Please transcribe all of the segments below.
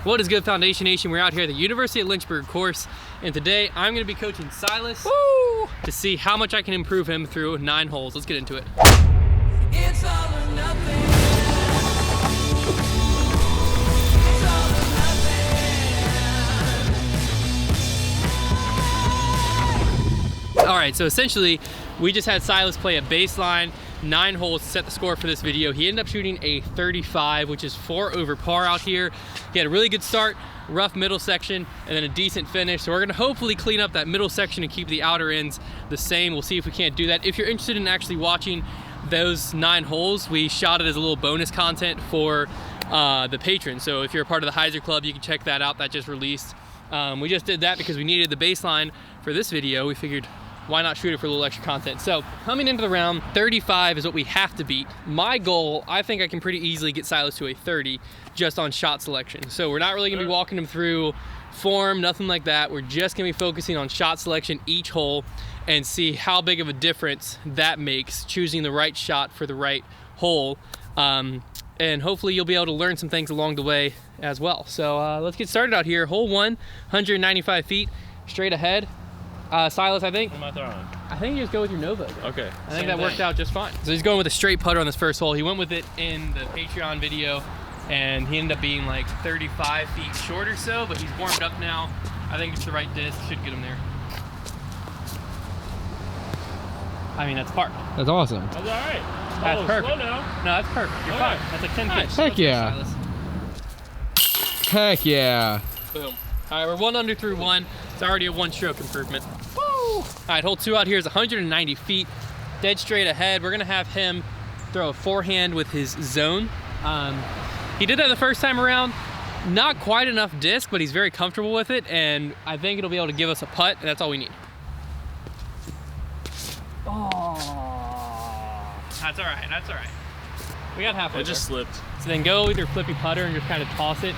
What is good, Foundation Nation? We're out here at the University of Lynchburg course, and today I'm going to be coaching Silas to see how much I can improve him through 9 holes. Let's get into it. It's all or nothing. All right, so essentially, we just had Silas play a baseline 9 holes to set the score for this video. He ended up shooting a 35, which is 4 over par out here. He had a really good start, rough middle section, and then a decent finish. So we're gonna hopefully clean up that middle section and keep the outer ends the same. We'll see if we can't do that. If you're interested in actually watching those 9 holes, we shot it as a little bonus content for the patrons. So if you're a part of the Heiser Club, you can check that out. That just released. We just did that because we needed the baseline for this video. We figured, why not shoot it for a little extra content? So coming into the round, 35 is what we have to beat. My goal, I think I can pretty easily get Silas to a 30 just on shot selection. So we're not really gonna be walking him through form, nothing like that. We're just gonna be focusing on shot selection each hole and see how big of a difference that makes, choosing the right shot for the right hole. And hopefully you'll be able to learn some things along the way as well. So let's get started out here. Hole 1, 195 feet, straight ahead. Silas, I think. What am I throwing? I think you just go with your Nova. Okay. I think that worked out just fine. So he's going with a straight putter on this first hole. He went with it in the Patreon video, and he ended up being like 35 feet short or so, but he's warmed up now. I think it's the right disc, should get him there. I mean, that's par. That's awesome. That's all right. That's perfect. Slow now. No, that's perfect. You're fine. That's like 10 feet. Heck yeah. Heck yeah. Boom. All right, we're 1 under through 1. It's already a 1-stroke improvement. Woo! All right, hole 2 out here is 190 feet, dead straight ahead. We're gonna have him throw a forehand with his zone. He did that the first time around. Not quite enough disc, but he's very comfortable with it, and I think it'll be able to give us a putt, and that's all we need. Oh, that's all right, that's all right. We got halfway. It just slipped. So then go with your flippy putter and just kind of toss it.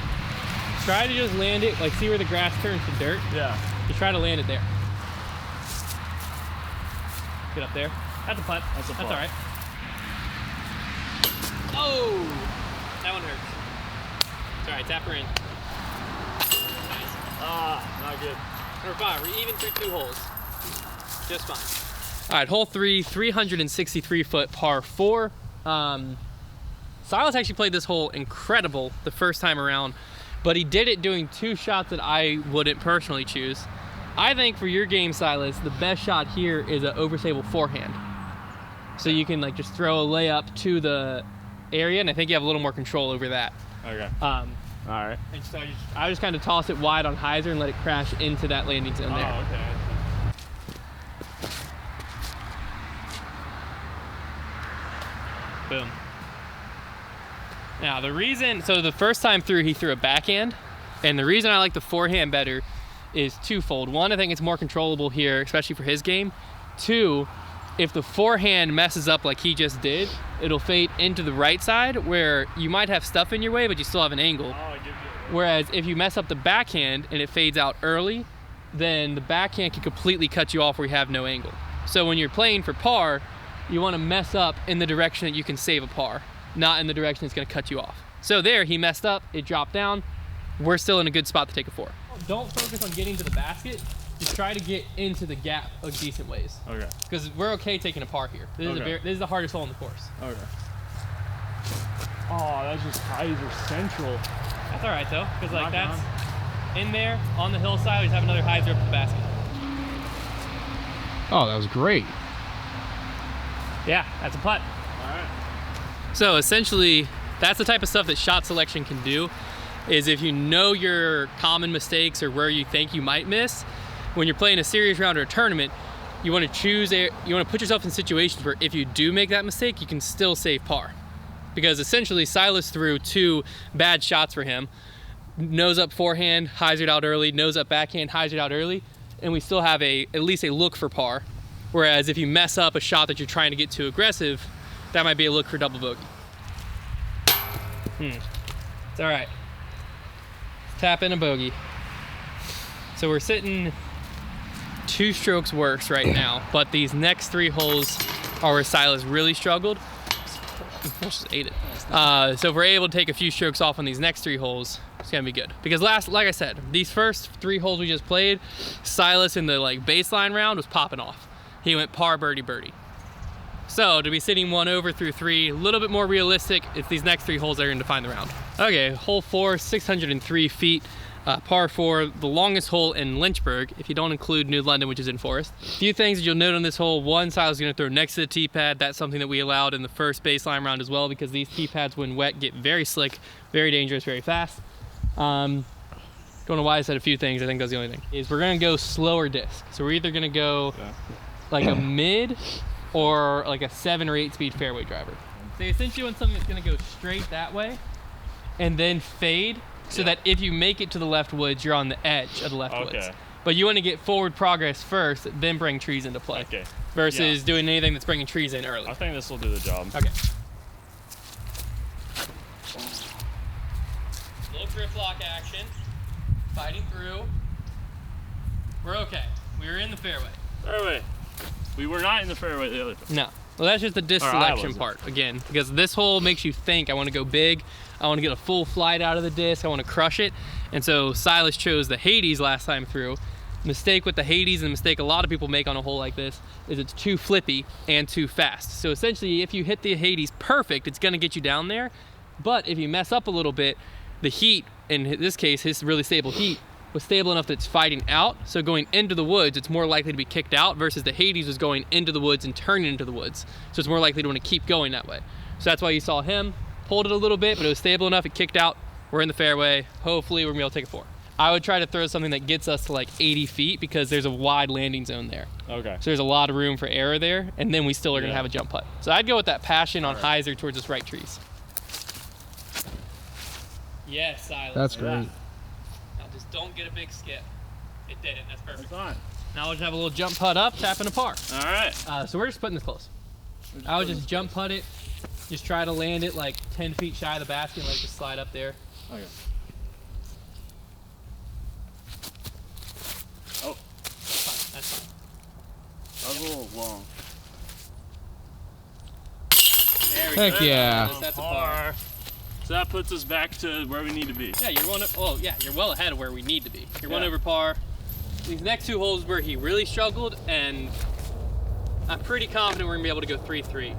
Try to just land it, like see where the grass turns to dirt? Yeah. Just try to land it there. Get up there. That's a putt. That's a putt. That's all right. Oh, that one hurts. It's all right, tap her in. Nice. Ah, not good. We're fine, we're even through 2 holes. Just fine. All right, hole 3, 363 foot par 4. Silas actually played this hole incredible the first time around, but he did it doing 2 shots that I wouldn't personally choose. I think for your game, Silas, the best shot here is an overstable forehand. So you can like just throw a layup to the area, and I think you have a little more control over that. Okay. All right. And so I just kind of toss it wide on Heiser and let it crash into that landing zone there. Oh, okay. Boom. Now the reason, so the first time through he threw a backhand, and the reason I like the forehand better is twofold. 1, I think it's more controllable here, especially for his game. 2, if the forehand messes up like he just did, it'll fade into the right side where you might have stuff in your way, but you still have an angle. Oh, I did it. Whereas if you mess up the backhand and it fades out early, then the backhand can completely cut you off where you have no angle. So when you're playing for par, you want to mess up in the direction that you can save a par, not in the direction it's going to cut you off. So there, he messed up, it dropped down. We're still in a good spot to take a 4. Don't focus on getting to the basket, just try to get into the gap of decent ways. Okay. Because we're okay taking a par here. This is the hardest hole in the course. Okay. Oh, that's just Heiser Central. That's all right though, because like Knock that's in there on the hillside. We just have another Heiser up the basket. Oh, that was great. Yeah, that's a putt. All right. So essentially, that's the type of stuff that shot selection can do, is if you know your common mistakes or where you think you might miss, when you're playing a series round or a tournament, you want to put yourself in situations where if you do make that mistake, you can still save par. Because essentially Silas threw 2 bad shots for him. Nose up forehand, Heisered out early, nose up backhand, Heisered out early, and we still have at least a look for par. Whereas if you mess up a shot that you're trying to get too aggressive, that might be a look for double bogey. It's all right. Tap in a bogey. So we're sitting 2 strokes worse right now, but these next 3 holes are where Silas really struggled. Just ate it. So if we're able to take a few strokes off on these next 3 holes, It's gonna be good. Because like I said, these first 3 holes we just played, Silas in the like baseline round was popping off. He went par, birdie, birdie. So to be sitting 1 over through 3, a little bit more realistic, it's these next 3 holes that are gonna define the round. Okay, hole 4, 603 feet, par 4, the longest hole in Lynchburg, if you don't include New London, which is in Forest. A few things that you'll note on this hole. 1, Silas is gonna throw next to the tee pad. That's something that we allowed in the first baseline round as well, because these tee pads when wet get very slick, very dangerous, very fast. Don't know why I said a few things, I think that's the only thing. Is we're gonna go slower disc. So we're either gonna go like a mid or like a 7 or 8 speed fairway driver. So you essentially want something that's gonna go straight that way and then fade, so that if you make it to the left woods, you're on the edge of the left woods. But you want to get forward progress first, then bring trees into play. Versus doing anything that's bringing trees in early. I think this will do the job. Okay. Little grip lock action. Fighting through. We're okay. We were in the fairway. Fairway. We were not in the fairway the other time. No. Well, that's just the disc selection part, again, because this hole makes you think, I want to go big, I want to get a full flight out of the disc, I want to crush it. And so Silas chose the Hades last time through. Mistake with the Hades, and the mistake a lot of people make on a hole like this, is it's too flippy and too fast. So essentially, if you hit the Hades perfect, it's going to get you down there. But if you mess up a little bit, the heat, in this case, his really stable heat, was stable enough that it's fighting out. So going into the woods, it's more likely to be kicked out, versus the Hades was going into the woods and turning into the woods. So it's more likely to want to keep going that way. So that's why you saw him pulled it a little bit, but it was stable enough, it kicked out. We're in the fairway. Hopefully we're gonna be able to take a 4. I would try to throw something that gets us to like 80 feet, because there's a wide landing zone there. Okay. So there's a lot of room for error there, and then we still are gonna have a jump putt. So I'd go with that passion on hyzer towards this right trees. Yes, Silas. That's great. Now just don't get a big skip. It didn't, that's perfect. That's fine. Now we'll just have a little jump putt up, tapping a par. All right. So we're just putting this close. I would just jump putt it, just try to land it like 10 feet shy of the basket and let it just slide up there. Okay. Oh. That's fine. That was a little long. There we Heck go. yeah. That's a par. So that puts us back to where we need to be. Yeah, you're well ahead of where we need to be. You're 1 Yeah. over par. These next 2 holes where he really struggled, and I'm pretty confident we're gonna be able to go 3-3,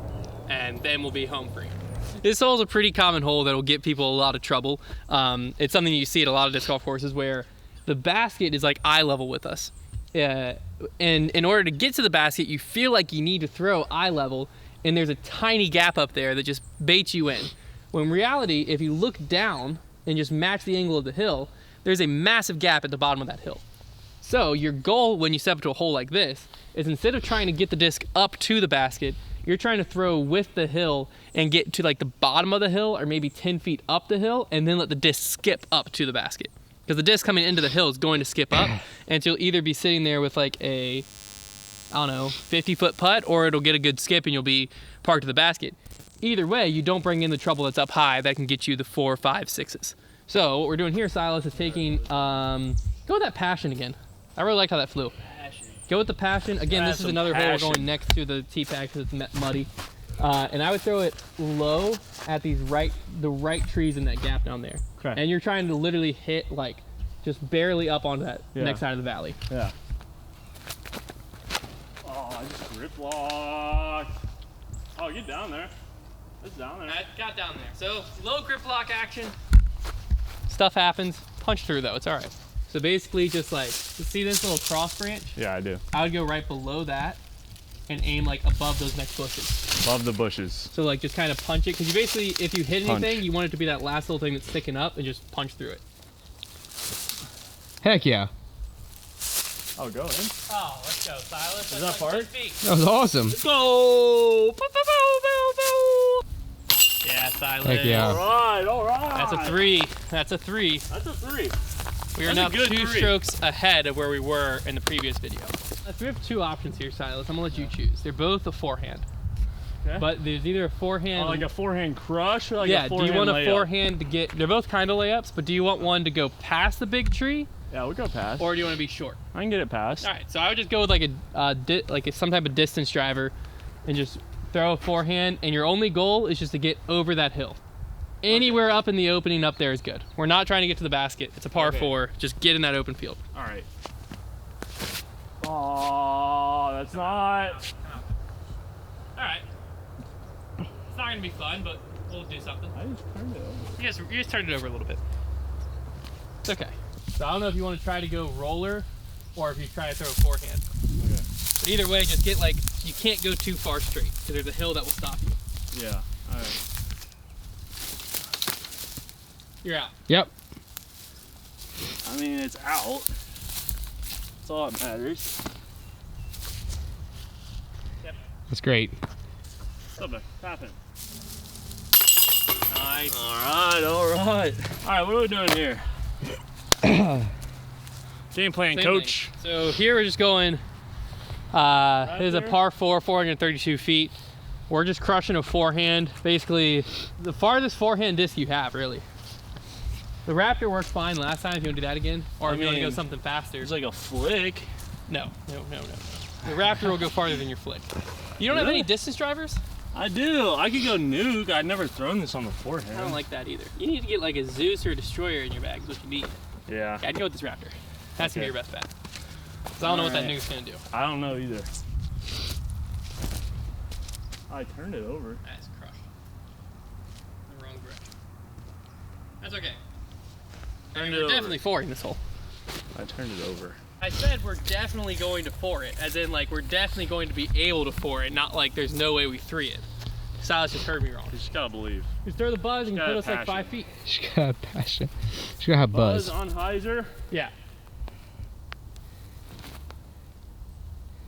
and then we'll be home free. This hole is a pretty common hole that will get people a lot of trouble. It's something you see at a lot of disc golf courses where the basket is like eye level with us. And in order to get to the basket, you feel like you need to throw eye level, and there's a tiny gap up there that just baits you in. When in reality, if you look down and just match the angle of the hill, there's a massive gap at the bottom of that hill. So your goal when you step into a hole like this is, instead of trying to get the disc up to the basket, you're trying to throw with the hill and get to like the bottom of the hill, or maybe 10 feet up the hill, and then let the disc skip up to the basket. Because the disc coming into the hill is going to skip up, and you'll either be sitting there with like a, I don't know, 50-foot putt, or it'll get a good skip and you'll be parked to the basket. Either way, you don't bring in the trouble that's up high that can get you the 4, 5, 6s. So what we're doing here, Silas, is taking, go with that passion again. I really liked how that flew. Go with the passion. Again, this is another hole we're going next to the tee pad because it's muddy. And I would throw it low at these the right trees in that gap down there. Okay. And you're trying to literally hit like just barely up onto that next side of the valley. Yeah. Oh, I just grip locked. Oh, get down there. It's down there. I got down there. So low grip lock action. Stuff happens. Punch through though, it's all right. So basically just like, see this little cross branch? Yeah, I do. I would go right below that and aim like above those next bushes. Love the bushes. So like just kind of punch it, because you basically, if you hit anything, you want it to be that last little thing that's sticking up, and just punch through it. Heck yeah. Oh, go in. Oh, let's go, Silas. Is that part? That was awesome. Let's go! Bow, bow, bow, bow, bow. Yeah, Silas. Heck yeah. All right. That's a 3. That's a 3. That's a 3. We are That's now a good 2 3. strokes ahead of where we were in the previous video. So we have 2 options here, Silas. I'm gonna let you choose. They're both a forehand. Okay. But there's either a forehand. Like a forehand crush, or like yeah, a do forehand you want a layup? forehand to get, they're both kind of layups, but do you want one to go past the big tree, Yeah, we'll go past. or do you want to be short? I can get it past. All right, so I would just go with like some type of distance driver and just throw a forehand, and your only goal is just to get over that hill. Anywhere up in the opening up there is good. We're not trying to get to the basket. It's a par Okay. 4. Just get in that open field. All right. Oh, that's not. All right. It's not gonna be fun, but we'll do something. I just turned it over. You just turned it over a little bit. It's okay. So I don't know if you want to try to go roller or if you try to throw a forehand. Okay. But either way, just get like, you can't go too far straight because there's a hill that will stop you. Yeah. All right. You're out. Yep. I mean, it's out. That's all that matters. That's great. Stop it. Tapping. Nice. All right. All right. All right. What are we doing here? Game plan, Same coach. thing. So here we're just going, this is a there? par 4, 432 feet. We're just crushing a forehand. Basically, the farthest forehand disc you have, really. The Raptor worked fine last time if you want to do that again. Or if you want to go mean, something faster. It's like a flick. No. The Raptor will go farther than your flick. You don't have Really? any distance drivers? I do. I could go nuke. I'd never thrown this on the forehand. I don't like that either. You need to get like a Zeus or a Destroyer in your bag is what you need. Yeah. Yeah, I'd go with this Raptor. That's gonna be Okay. your best bet. 'Cause I don't know what that Alright. nuke's gonna do. I don't know either. I turned it over. That's crushed. The wrong direction. That's okay. Turned We're it over. definitely foring this hole. I turned it over. I said we're definitely going to four it, as in like we're definitely going to be able to four it, not like there's no way we three it. Silas just heard me wrong. You just gotta believe. Just throw the buzz and Gotta put us like passion. 5 feet. She gotta have passion. She gotta have buzz. On hyzer. Yeah,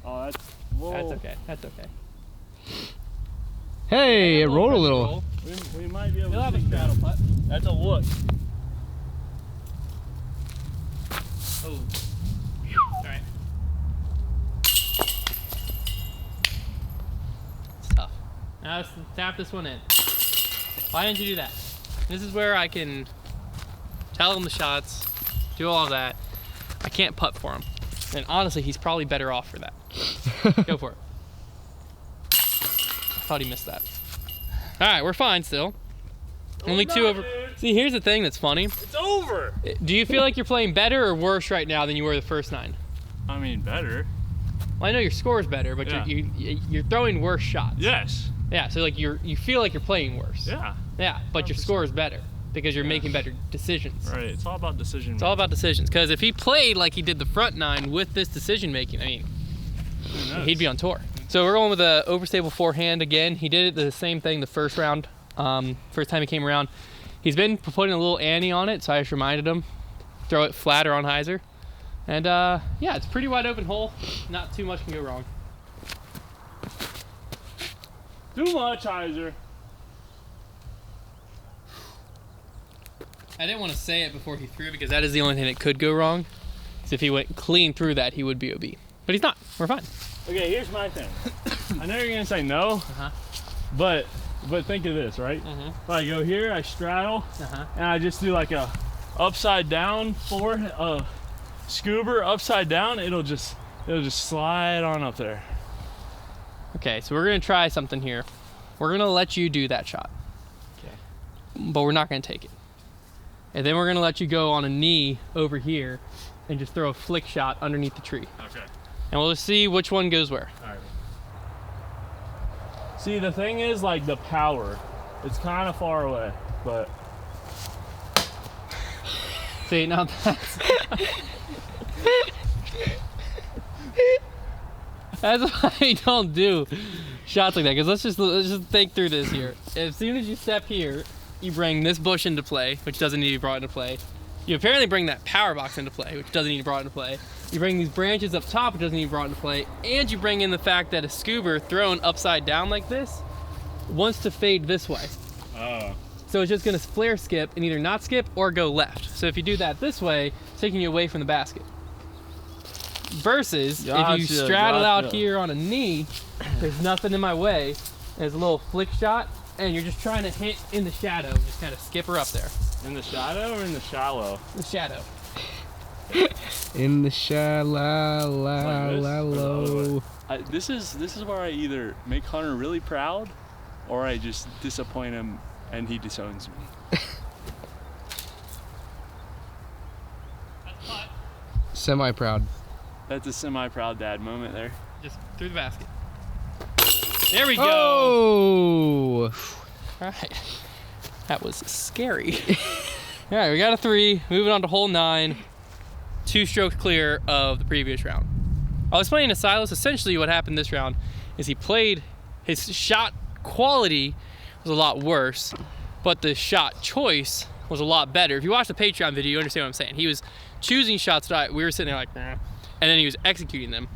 Oh, that's. Whoa. that's okay. That's okay. Hey, it rolled a little. We might be able You'll to have a see that. straddle putt. That's a look. Oh. Alright. It's tough. Now let's tap this one in. Why didn't you do that? This is where I can tell him the shots, do all of that. I can't putt for him. And honestly, he's probably better off for that. Go for it. I thought he missed that. Alright, we're fine still. Only we're two not, over. dude. See, here's the thing that's funny. It's over. Do you feel like you're playing better or worse right now than you were the first 9? I mean, better. Well, I know your score is better, but Yeah. you're throwing worse shots. Yes. Yeah, so like you feel like you're playing worse. Yeah. Yeah, but your 100%. score is better because you're Yeah. making better decisions. Right. It's all about decision. It's all about decisions. Because if he played like he did the front 9 with this decision making, I mean, he'd be on tour. So we're going with a overstable forehand again. He did it the same thing the first round. First time he came around. He's been putting a little ante on it, so I just reminded him, throw it flatter on hyzer. And yeah, it's a pretty wide open hole. Not too much can go wrong. Too much, hyzer. I didn't want to say it before he threw because that is the only thing that could go wrong. So if he went clean through that, he would be OB. But he's not. We're fine. Okay, here's my thing. I know you're gonna say no, Uh-huh. but think of this, right? Mhm. If I go here, I straddle, Uh-huh. and I just do like a upside down scuba upside down. It'll just slide on up there. Okay, so we're going to try something here. We're going to let you do that shot. Okay. But we're not going to take it. And then we're going to let you go on a knee over here and just throw a flick shot underneath the tree. Okay. And we'll just see which one goes where. All right. See, the thing is, like, the power. It's kind of far away, but See, now that's... That's why you don't do shots like that. Because let's just think through this here. As soon as you step here, you bring this bush into play, which doesn't need to be brought into play. You apparently bring that power box into play, which doesn't need to be brought into play. You bring these branches up top, which doesn't need to be brought into play. And you bring in the fact that a scuba thrown upside down like this wants to fade this way. oh, So it's just gonna flare skip and either not skip or go left. So if you do that this way, it's taking you away from the basket. Versus if you Gotcha, straddle out gotcha. here on a knee, there's nothing in my way. There's a little flick shot, and you're just trying to hit in the shadow, just kind of skip her up there. in the shadow or in the shallow? The shadow. In the shallow, Like this, or the other low. This is where I either make Hunter really proud, or I just disappoint him and he disowns me. Semi-proud. That's a semi-proud dad moment there. Just through the basket. There we go. Oh! All right. That was scary. All right, we got a 3. Moving on to hole 9. 2 strokes clear of the previous round. I was playing to Silas. Essentially what happened this round is his shot quality was a lot worse, but the shot choice was a lot better. If you watch the Patreon video, you understand what I'm saying. He was choosing shots that we were sitting there like, nah, and then he was executing them,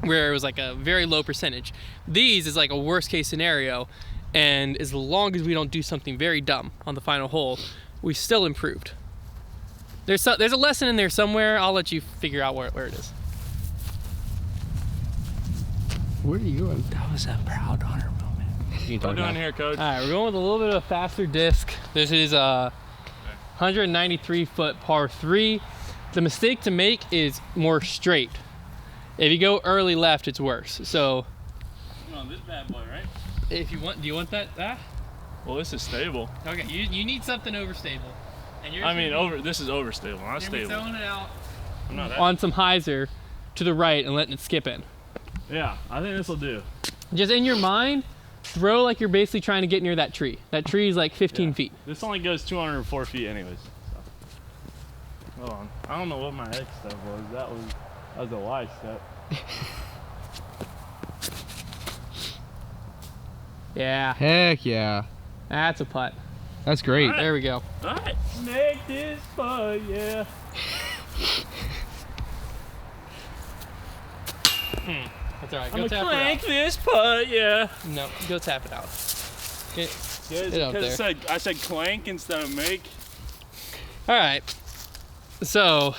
where it was like a very low percentage. These is like a worst case scenario, and as long as we don't do something very dumb on the final hole, we still improved. There's a lesson in there somewhere. I'll let you figure out where it is. Where are you going? That was a proud honor moment. You What are we doing here, coach? All right, we're going with a little bit of a faster disc. This is a 193 foot par 3. The mistake to make is more straight. If you go early left, it's worse. So Come on, this bad boy, right? if you want, do you want that? Well, this is stable. Okay, you need something overstable. And you're I mean, this is overstable, not you're stable. throwing it out I'm not on some hyzer to the right and letting it skip in. Yeah, I think this will do. Just in your mind, throw like you're basically trying to get near that tree. That tree is like 15 Yeah. feet. This only goes 204 feet anyways. So. Hold on. I don't know what my X step was. That was a Y step. Yeah, Heck yeah. that's a putt. That's great. Alright. There we go. All right, make this putt, yeah. That's all right. I'm Go gonna tap crank it this putt, yeah. out. No, go tap it out. Get Good, it up because there. I said clank instead of make. All right. So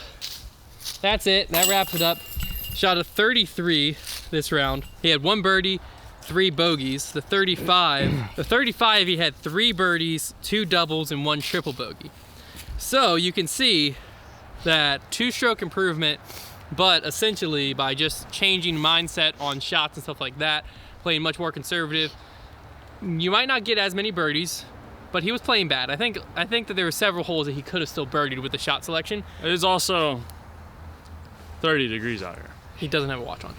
that's it. That wraps it up. Shot a 33 this round. He had 1 birdie, 3 bogeys. The 35, he had 3 birdies, 2 doubles, and 1 triple bogey. So you can see that 2-stroke improvement, but essentially by just changing mindset on shots and stuff like that, playing much more conservative, you might not get as many birdies, but he was playing bad. I think that there were several holes that he could have still birdied with the shot selection. It is also 30 degrees out here. He doesn't have a watch on.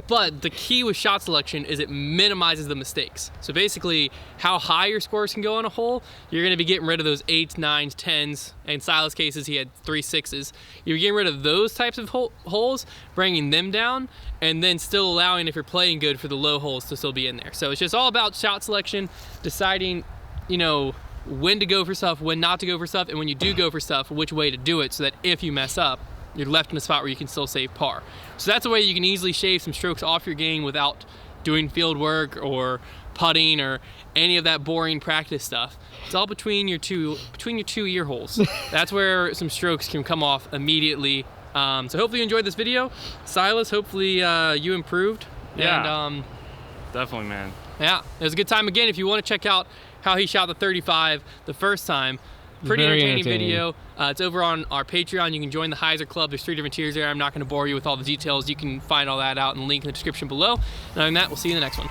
But the key with shot selection is it minimizes the mistakes. So basically, how high your scores can go on a hole, you're gonna be getting rid of those 8s, 9s, 10s. In Silas' cases, he had 3 6s. You're getting rid of those types of holes, bringing them down, and then still allowing, if you're playing good, for the low holes to still be in there. So it's just all about shot selection, deciding, you know, when to go for stuff, when not to go for stuff, and when you do go for stuff, which way to do it, so that if you mess up, you're left in a spot where you can still save par. So that's a way you can easily shave some strokes off your game without doing field work or putting or any of that boring practice stuff. It's all between your two ear holes. That's where some strokes can come off immediately. So hopefully you enjoyed this video. Silas, hopefully you improved. Yeah. And Definitely, man. yeah, it was a good time. Again, if you want to check out how he shot the 35 the first time, pretty Very entertaining entertaining. video. It's over on our Patreon. You can join the Hyzer Club. There's 3 different tiers there. I'm not going to bore you with all the details. You can find all that out in the link in the description below. And other than that, we'll see you in the next one.